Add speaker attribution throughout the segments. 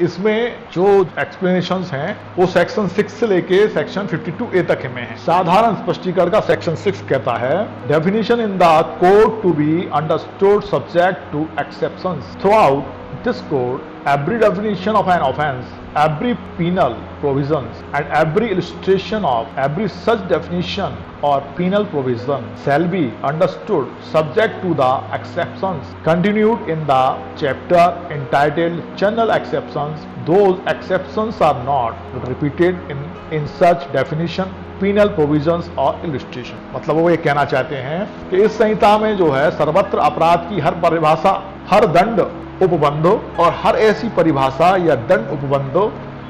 Speaker 1: इसमें जो एक्सप्लेनेशंस हैं वो सेक्शन 6 से लेके सेक्शन 52A तक में है। साधारण स्पष्टीकरण का सेक्शन 6 कहता है definition in the code to be understood subject to exceptions throughout this code, every definition of an offense, every penal provisions, and every illustration of every such definition or penal provision shall be understood subject to the exceptions continued in the chapter entitled General Exceptions. Those exceptions are not repeated in such definition, penal provisions और illustration। मतलब वो ये कहना चाहते हैं कि इस संहिता में जो है सर्वत्र अपराध की हर परिभाषा, हर दंड उपबंधों और हर ऐसी परिभाषा या दंड उपबंधों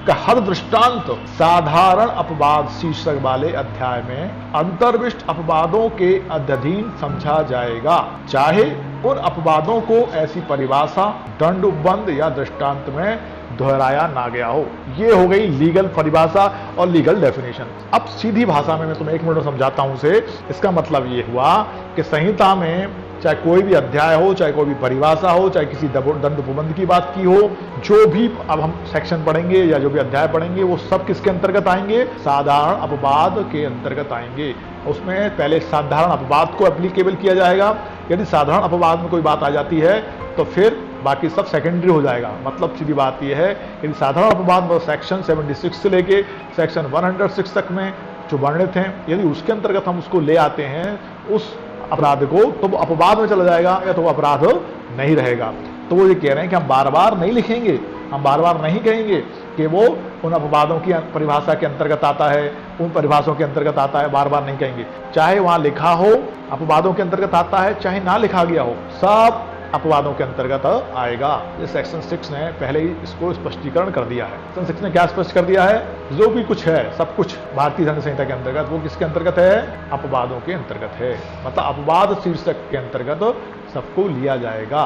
Speaker 1: का हर दृष्टांत साधारण अपवाद शीर्षक वाले अध्याय में अंतर्विष्ट अपवादों के अधीन समझा जाएगा, चाहे उन अपवादों को ऐसी परिभाषा, दंड उपबंध या दृष्टांत में दोहराया ना गया हो। ये हो गई लीगल परिभाषा और लीगल डेफिनेशन। अब सीधी भाषा में मैं तुम्हें 1 मिनट में समझाता हूं उसे। इसका मतलब ये हुआ कि संहिता में चाहे कोई भी अध्याय हो, चाहे कोई भी परिभाषा हो, चाहे किसी दंड उपबंध की बात की हो, जो भी अब हम सेक्शन पढ़ेंगे या जो भी अध्याय पढ़ेंगे वो सब किसके अंतर्गत आएंगे? साधारण अपवाद के अंतर्गत आएंगे। उसमें पहले साधारण अपवाद को एप्लीकेबल किया जाएगा। यदि साधारण अपवाद में कोई बात आ जाती है तो फिर बाकी सब सेकेंडरी हो जाएगा। मतलब सीधी बात यह है यदि साधारण अपवाद में सेक्शन 76 से लेके सेक्शन 106 तक में जो वर्णित हैं, यदि उसके अंतर्गत हम उसको ले आते हैं उस अपराध को, तो वो अपवाद में चला जाएगा या तो वो अपराध नहीं रहेगा। तो वो ये कह रहे हैं कि हम बार बार नहीं लिखेंगे, हम बार बार नहीं कहेंगे कि वो उन अपवादों की परिभाषा के अंतर्गत आता है, उन परिभाषाओं के अंतर्गत आता है, बार बार नहीं कहेंगे। चाहे वहां लिखा हो अपवादों के अंतर्गत आता है, चाहे ना लिखा गया हो, सब अपवादों के अंतर्गत आएगा। ये सेक्शन 6 ने पहले ही इसको स्पष्टीकरण कर दिया है। सेक्शन 6 ने क्या स्पष्ट कर दिया है? जो भी कुछ है, सब कुछ भारतीय दंड संहिता के अंतर्गत, वो किसके अंतर्गत है? अपवादों के अंतर्गत है। मतलब अपवाद शीर्षक के अंतर्गत सबको लिया जाएगा।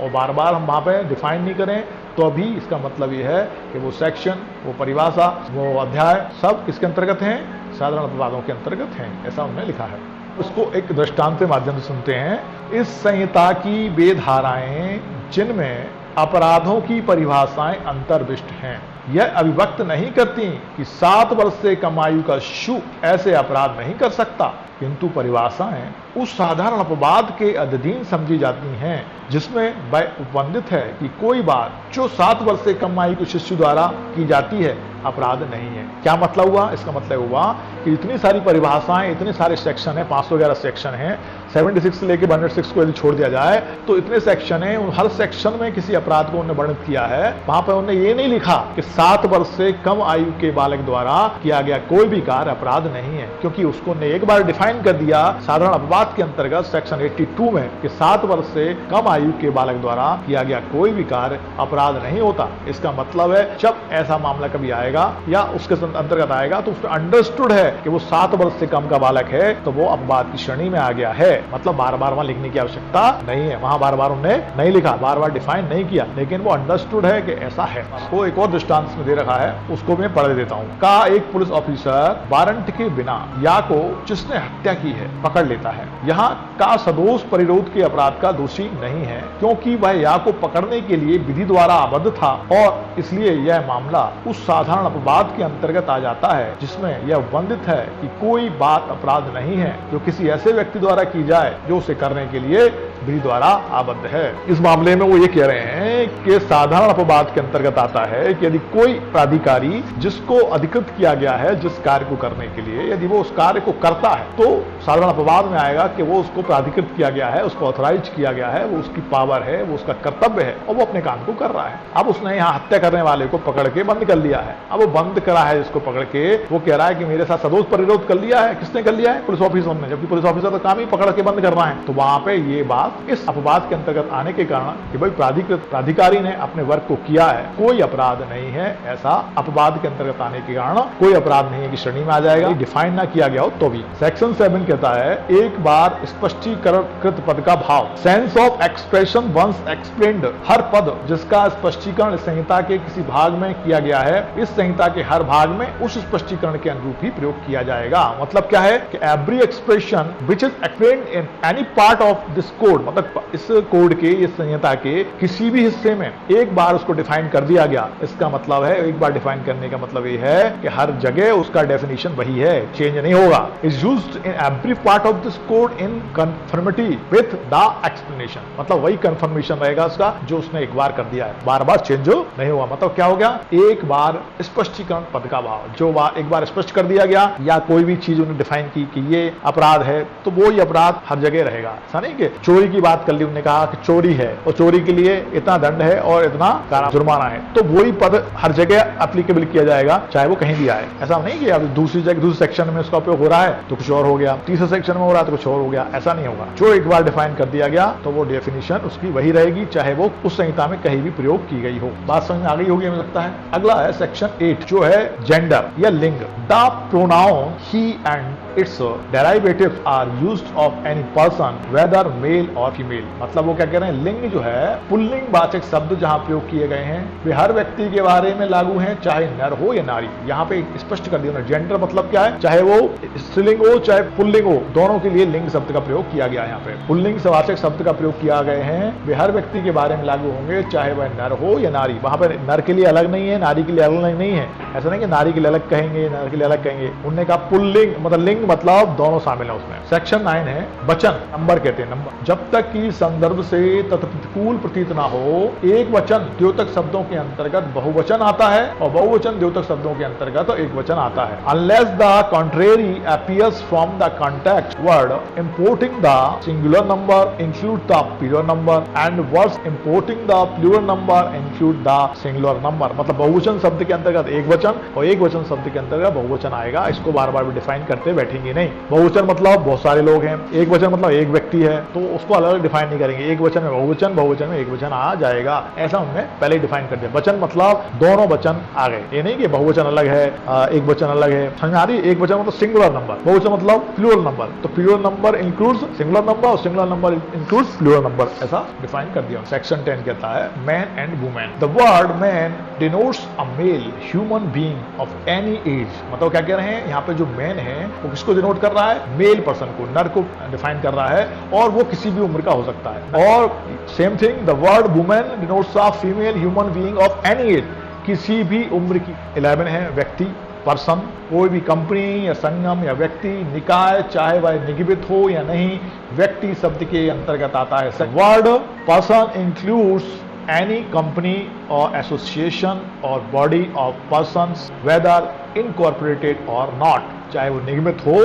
Speaker 1: और बार बार हम वहां पे डिफाइन नहीं करें तो अभी इसका मतलब ये है कि वो सेक्शन, वो परिभाषा, वो अध्याय सब किसके अंतर्गत हैं? साधारण अपवादों के अंतर्गत हैं, ऐसा उन्होंने लिखा है। उसको एक दृष्टांत के माध्यम से सुनते हैं। इस संहिता की वे धाराएं जिनमें अपराधों की परिभाषाएं अंतर्विष्ट हैं, यह अभिव्यक्त नहीं करती कि 7 वर्ष से कम आयु का शिशु ऐसे अपराध नहीं कर सकता, किंतु परिभाषाएं उस साधारण अपवाद के अधीन समझी जाती हैं जिसमें वह उपबंधित है कि कोई बात जो 7 वर्ष से कम आयु के शिशु द्वारा की जाती है अपराध नहीं है। क्या मतलब हुआ? इसका मतलब हुआ कि इतनी सारी परिभाषाएं, इतने सारे सेक्शन है, 511 सेक्शन है, 76 से लेकर 106 को यदि छोड़ दिया जाए तो इतने सेक्शन है। हर सेक्शन में किसी अपराध को उन्होंने वर्णित किया है। वहां पर उन्होंने ये नहीं लिखा कि 7 वर्ष से कम आयु के बालक द्वारा किया गया कोई भी कार्य अपराध नहीं है, क्योंकि उसको ने एक बार डिफाइन कर दिया साधारण अपवाद के अंतर्गत सेक्शन 82 में कि 7 वर्ष से कम आयु के बालक द्वारा किया गया कोई भी कार्य अपराध नहीं होता। इसका मतलब है जब ऐसा मामला कभी आएगा या उसके अंतर्गत आएगा तो उसमें अंडरस्टूड है कि वो 7 वर्ष से कम का बालक है तो वो अपवाद की श्रेणी में आ गया है। मतलब बार बार वहां लिखने की आवश्यकता नहीं है। वहां बार बार उन्होंने नहीं लिखा, बार बार डिफाइन नहीं किया, लेकिन वो अंडरस्टूड है कि ऐसा है। वो एक और दृष्टांत में दे रखा है, उसको मैं पढ़ देता हूँ। का एक पुलिस ऑफिसर वारंट के बिना या को जिसने हत्या की है पकड़ लेता है। यहाँ का सदोष परिरोध के अपराध का दोषी नहीं है, क्योंकि वह या को पकड़ने के लिए विधि द्वारा आबद्ध था और इसलिए यह मामला उस साधारण अपवाद के अंतर्गत आ जाता है जिसमें यह वर्णित है कि कोई बात अपराध नहीं है जो किसी ऐसे व्यक्ति द्वारा की जाए जो उसे करने के लिए विधि द्वारा आबद्ध है। इस मामले में वो ये कह रहे हैं कि साधारण अपवाद के अंतर्गत आता है कि यदि कोई प्राधिकारी जिसको अधिकृत किया गया है जिस कार्य को करने के लिए, यदि वो उस कार्य को करता है तो साधारण अपवाद में आएगा कि वो उसको प्राधिकृत किया गया है, उसको ऑथराइज किया गया है, वो उसकी पावर है, वो उसका कर्तव्य है और वो अपने काम को कर रहा है। अब उसने यहाँ हत्या करने वाले को पकड़ के बंद कर लिया है। अब वो बंद करा है जिसको पकड़ के, वो कह रहा है कि मेरे साथ सदोष परिरोध कर लिया है। किसने कर लिया है? पुलिस ऑफिसर ने, जबकि पुलिस ऑफिसर तो काम ही पकड़ के बंद करना है। तो वहां पे ये बात इस अपवाद के अंतर्गत आने के कारण कि भाई प्राधिकारी ने अपने वर्क को किया है, कोई अपराध नहीं है, ऐसा अपवाद के अंतर्गत आने के कारण कोई अपराध नहीं है की श्रेणी में आ जाएगा। डिफाइन ना किया गया हो तो भी। सेक्शन 7 कहता है एक बार स्पष्टीकृत पद का भाव, sense of expression once explained. हर पद जिसका स्पष्टीकरण संहिता के किसी भाग में किया गया है, इस संहिता के हर भाग में उस स्पष्टीकरण के अनुरूप ही प्रयोग किया जाएगा। मतलब क्या है कि every expression which is explained in any part of this code code मतलब इस कोड के, इस संहिता के किसी भी हिस्से में एक बार उसको डिफाइन कर दिया गया, इसका मतलब है, एक बार डिफाइन करने का मतलब ये है कि हर जगह उसका डेफिनेशन वही है, चेंज नहीं होगा। Is used in every part of this code in conformity with the explanation, मतलब वही कंफर्मेशन रहेगा उसका जो उसने एक बार कर दिया है, बार बार चेंज नहीं हुआ। मतलब क्या हो गया, एक बार स्पष्टीकरण पद का भाव, जो एक बार स्पष्ट कर दिया गया या कोई भी चीज उन्होंने डिफाइन की कि ये अपराध है तो वो ही अपराध हर जगह रहेगा। ऐसा नहीं कि चोरी की बात कर ली, उन्होंने कहा कि चोरी है और चोरी के लिए इतना दंड है और इतना जुर्माना है, तो वही पद हर जगह एप्लीकेबल किया जाएगा चाहे वो कहीं भी आए। ऐसा नहीं कि अब दूसरी जगह दूसरे सेक्शन में उसका उपयोग हो रहा है तो कुछ और हो गया, तीसरे सेक्शन में हो रहा है तो कुछ और हो गया, ऐसा नहीं होगा। जो एक बार डिफाइन कर दिया गया तो वो डेफिनेशन उसकी वही रहेगी चाहे वो उस संहिता में कहीं भी प्रयोग की गई हो। बात समझ में आ गई होगी मुझे लगता है। अगला है सेक्शन 8 जो है जेंडर या लिंग। The pronoun he and its derivatives are used of any person whether male or female। मतलब वो क्या कह रहे हैं, लिंग जो है पुल्लिंग वाचक शब्द जहां प्रयोग किए गए हैं वे हर व्यक्ति के बारे में लागू हैं चाहे नर हो या नारी। यहाँ पे स्पष्ट कर दिया। जेंडर मतलब क्या है, चाहे वो स्त्रीलिंग हो चाहे पुल्लिंग हो, दोनों के लिए लिंग शब्द का प्रयोग किया गया है। यहाँ पे पुल्लिंग वाचक शब्द का प्रयोग किया गए हैं, वे हर व्यक्ति के बारे में लागू होंगे चाहे वह नर हो या नारी। वहां पर नर के लिए अलग नहीं है, नारी के लिए अलग नहीं है। ऐसा नहीं कि नारी के लिए अलग कहेंगे, नर के लिए अलग कहेंगे। उन्होंने कहा पुल्लिंग मतलब लिंग मतलब दोनों शामिल है उसमें। सेक्शन 9 है वचन, नंबर कहते हैं नंबर। जब तक कि संदर्भ से तत्प्रतिकूल प्रतीत ना हो, एक वचन द्योतक शब्दों के अंतर्गत बहुवचन आता है और बहुवचन द्योतक शब्दों के अंतर्गत एक वचन आता है। Unless the contrary appears from the context word importing the singular number include the plural number and words importing the plural number include the singular number. मतलब बहुवचन शब्द के अंतर्गत एक वचन और एक वचन शब्द के अंतर्गत बहुवचन आएगा। इसको बार बार भी डिफाइन करते बैठेंगे नहीं। बहुवचन मतलब बहुत सारे लोग हैं, एक वचन मतलब एक व्यक्ति है, तो उसको अलग अलग डिफाइन नहीं करेंगे। एक वचन में बहुवचन, बहुवचन में एक वचन आ जाएगा, ऐसा उन्होंने पहले ही डिफाइन कर दिया। वचन मतलब दोनों वचन आ गए, ये नहीं कि बहुवचन अलग है एक वचन अलग है। समझ आ रही? एक वचन मतलब सिंगुलर नंबर, बहुवचन मतलब प्लूरल नंबर, तो plural number includes singular number और singular number includes plural number, ऐसा डिफाइन कर दिया। सेक्शन 10 कहता है man and women. The word man denotes a male human being of any age. मतलब क्या कह रहे हैं, यहाँ पे जो मैन है वो किसको डिनोट कर रहा है, मेल पर्सन को, नर को डिफाइन कर रहा है और वो किसी भी उम्र का हो सकता है। और same thing the word women denotes a female human being of any as, किसी भी उम्र की। 11 है व्यक्ति, पर्सन, कोई भी कंपनी या संगम या व्यक्ति, निकाय चाहे वह निगमित हो या नहीं, व्यक्ति शब्द के अंतर्गत आता है। Word person includes any company or association or body of persons whether incorporated or not, चाहे वो निगमित हो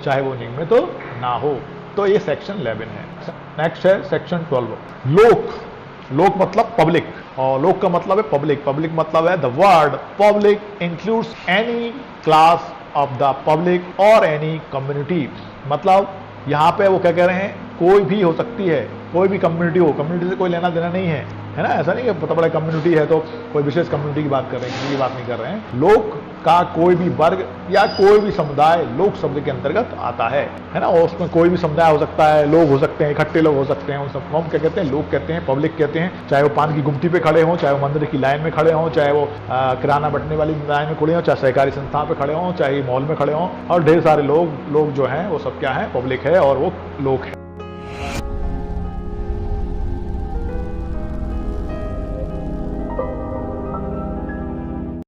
Speaker 1: चाहे वो निगमित ना हो। तो ये सेक्शन 11 है। नेक्स्ट है सेक्शन 12 लोक। लोक मतलब पब्लिक और लोक का मतलब है पब्लिक। पब्लिक मतलब है the word public includes any class of the public और एनी कम्युनिटी। मतलब यहाँ पे वो क्या कह रहे हैं, कोई भी हो सकती है, कोई भी कम्युनिटी हो, कम्युनिटी से कोई लेना देना नहीं है, है ना। ऐसा नहीं कि पता बड़ा कम्युनिटी है तो कोई विशेष कम्युनिटी की बात कर रहे हैं, किसी की बात नहीं कर रहे हैं। लोक का कोई भी वर्ग या कोई भी समुदाय लोक शब्द के अंतर्गत आता है ना। और उसमें कोई भी समुदाय हो सकता है, लोग हो सकते हैं, इकट्ठे लोग हो सकते हैं, उन सबको हम क्या कहते हैं, लोग कहते हैं, पब्लिक कहते हैं। चाहे वो पान की गुमटी पे खड़े हों, चाहे वो मंदिर की लाइन में खड़े हों, चाहे वो किराना बंटने वाली लाइन में खड़े हों, चाहे सहकारी संस्था पे खड़े हों, चाहे मॉल में खड़े हों, और ढेर सारे लोग जो हैं वो सब क्या है, पब्लिक है और वो लोग है।